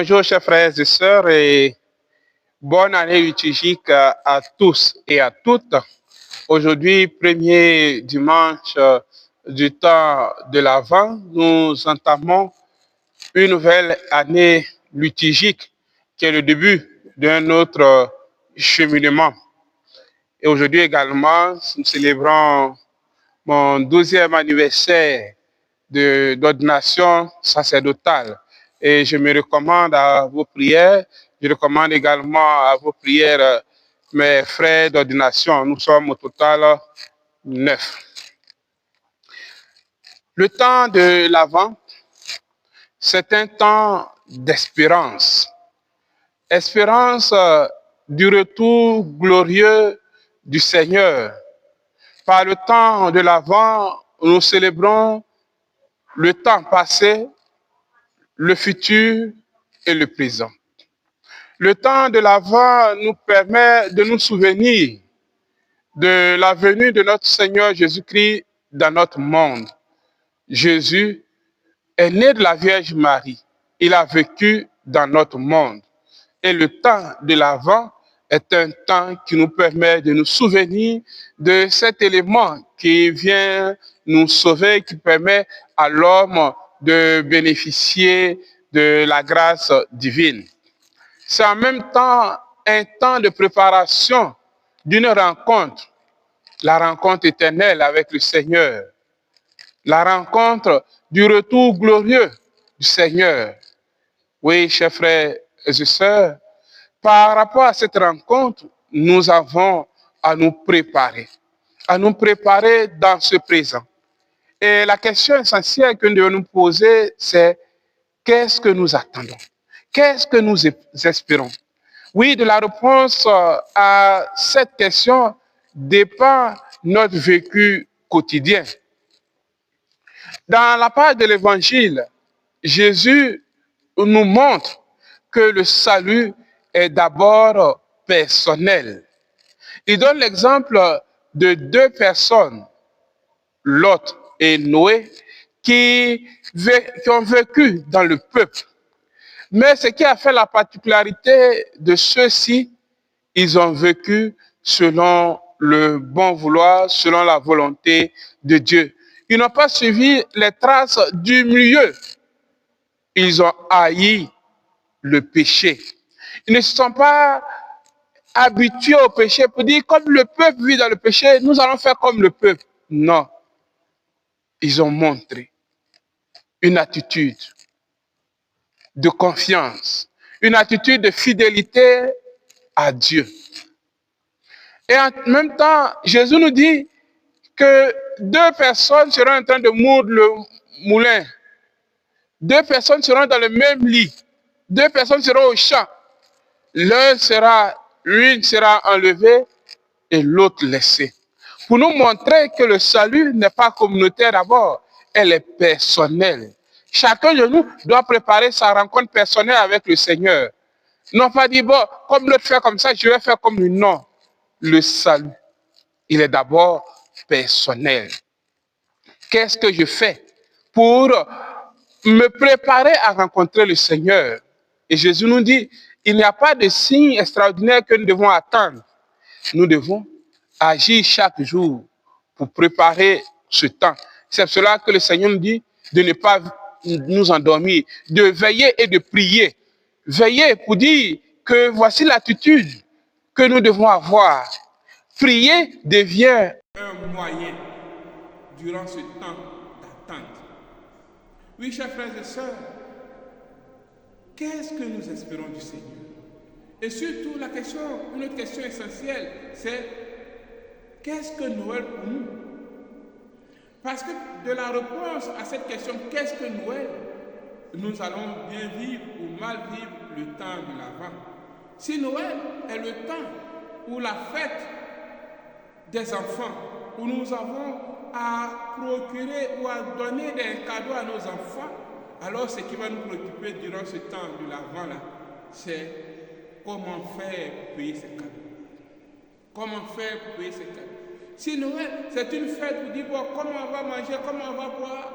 Bonjour chers frères et sœurs et bonne année liturgique à tous et à toutes. Aujourd'hui, premier dimanche du temps de l'Avent, nous entamons une nouvelle année liturgique qui est le début d'un autre cheminement. Et aujourd'hui également, nous célébrons mon 12e anniversaire d'ordination sacerdotale. Et je me recommande à vos prières. Je recommande également à vos prières mes frères d'ordination. Nous sommes au total 9. Le temps de l'Avent, c'est un temps d'espérance. Espérance du retour glorieux du Seigneur. Par le temps de l'Avent, nous célébrons le temps passé, le futur et le présent. Le temps de l'Avent nous permet de nous souvenir de la venue de notre Seigneur Jésus-Christ dans notre monde. Jésus est né de la Vierge Marie. Il a vécu dans notre monde. Et le temps de l'Avent est un temps qui nous permet de nous souvenir de cet élément qui vient nous sauver, qui permet à l'homme de bénéficier de la grâce divine. C'est en même temps un temps de préparation d'une rencontre, la rencontre éternelle avec le Seigneur, la rencontre du retour glorieux du Seigneur. Oui, chers frères et sœurs, par rapport à cette rencontre, nous avons à nous préparer dans ce présent. Et la question essentielle que nous devons nous poser, c'est qu'est-ce que nous attendons? Qu'est-ce que nous espérons? Oui, de la réponse à cette question dépend notre vécu quotidien. Dans la page de l'Évangile, Jésus nous montre que le salut est d'abord personnel. Il donne l'exemple de deux personnes, Lot et Noé, qui ont vécu dans le peuple. Mais ce qui a fait la particularité de ceux-ci, ils ont vécu selon le bon vouloir, selon la volonté de Dieu. Ils n'ont pas suivi les traces du milieu. Ils ont haï le péché. Ils ne se sont pas habitués au péché pour dire, comme le peuple vit dans le péché, nous allons faire comme le peuple. Non. Ils ont montré une attitude de confiance, une attitude de fidélité à Dieu. Et en même temps, Jésus nous dit que deux personnes seront en train de moudre le moulin. Deux personnes seront dans le même lit. Deux personnes seront au champ. L'une sera enlevée et l'autre laissée. Pour nous montrer que le salut n'est pas communautaire d'abord, elle est personnelle. Chacun de nous doit préparer sa rencontre personnelle avec le Seigneur. Non pas dire, bon, comme l'autre fait comme ça, je vais faire comme lui. Non. Le salut, il est d'abord personnel. Qu'est-ce que je fais pour me préparer à rencontrer le Seigneur? Et Jésus nous dit, il n'y a pas de signe extraordinaire que nous devons attendre. Nous devons agir chaque jour pour préparer ce temps. C'est cela que le Seigneur nous dit de ne pas nous endormir, de veiller et de prier. Veiller pour dire que voici l'attitude que nous devons avoir. Prier devient un moyen durant ce temps d'attente. Oui, chers frères et sœurs, qu'est-ce que nous espérons du Seigneur? Et surtout, une autre question essentielle, c'est qu'est-ce que Noël pour nous? Parce que de la réponse à cette question, qu'est-ce que Noël, nous allons bien vivre ou mal vivre le temps de l'Avent. Si Noël est le temps où la fête des enfants, où nous avons à procurer ou à donner des cadeaux à nos enfants, alors ce qui va nous préoccuper durant ce temps de l'Avent-là, c'est comment faire pour payer ces cadeaux. Comment faire pour payer ces cadeaux? Si Noël, c'est une fête pour dire, bon, comment on va manger, comment on va boire,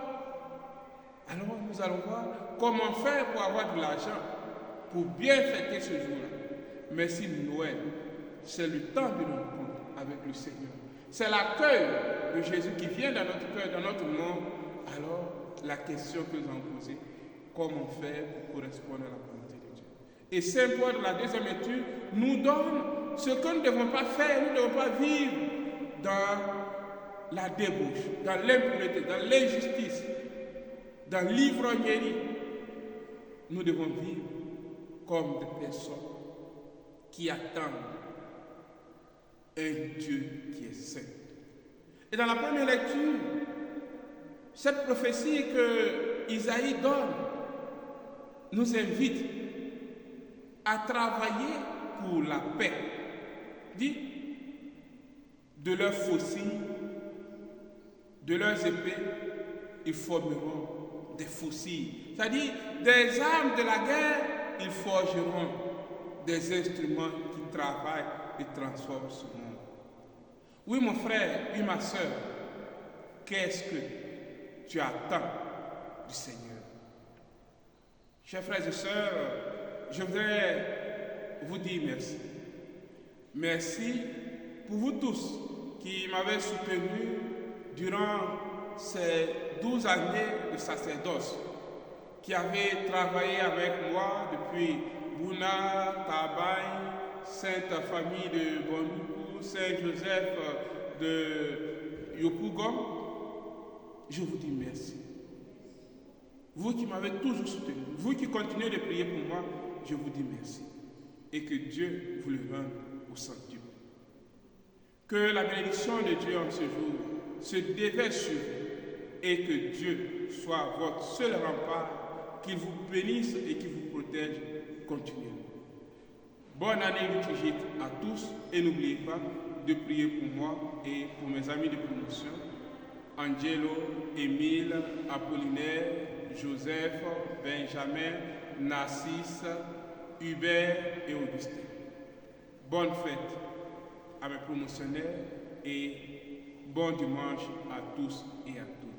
alors nous allons voir comment faire pour avoir de l'argent. pour bien fêter ce jour-là. Merci Noël, c'est le temps de rencontre avec le Seigneur. C'est l'accueil de Jésus qui vient dans notre cœur, dans notre monde. Alors, la question que nous avons posée, comment faire pour correspondre à la volonté de Dieu? Et Saint Paul, dans la deuxième étude, nous donne ce que nous ne devons pas faire, nous ne devons pas vivre dans la débauche, dans l'impureté, dans l'injustice, dans l'ivrognerie. Nous devons vivre comme des personnes qui attendent un Dieu qui est saint. Et dans la première lecture, cette prophétie que Isaïe donne nous invite à travailler pour la paix. Dit, de leurs faucilles, de leurs épées, ils formeront des faucilles. C'est-à-dire, des armes de la guerre, ils forgeront des instruments qui travaillent et transforment ce monde. Oui, mon frère, oui, ma soeur, qu'est-ce que tu attends du Seigneur? Chers frères et sœurs, je voudrais vous dire merci. Merci pour vous tous qui m'avez soutenu durant ces 12 années de sacerdoce, qui avez travaillé avec moi depuis Bouna, Tabaye, Sainte Famille de Bondoukou, Saint-Joseph de Yopougon. Je vous dis merci. Vous qui m'avez toujours soutenu, vous qui continuez de prier pour moi, je vous dis merci. Et que Dieu vous le rende au centuple. Que la bénédiction de Dieu en ce jour se déverse sur vous et que Dieu soit votre seul rempart, qu'il vous bénisse et qu'il vous protège continuellement. Bonne année liturgique à tous et n'oubliez pas de prier pour moi et pour mes amis de promotion, Angelo, Émile, Apollinaire, Joseph, Benjamin, Narcisse, Hubert et Augustin. Bonne fête à mes promotionnaires et bon dimanche à tous et à toutes.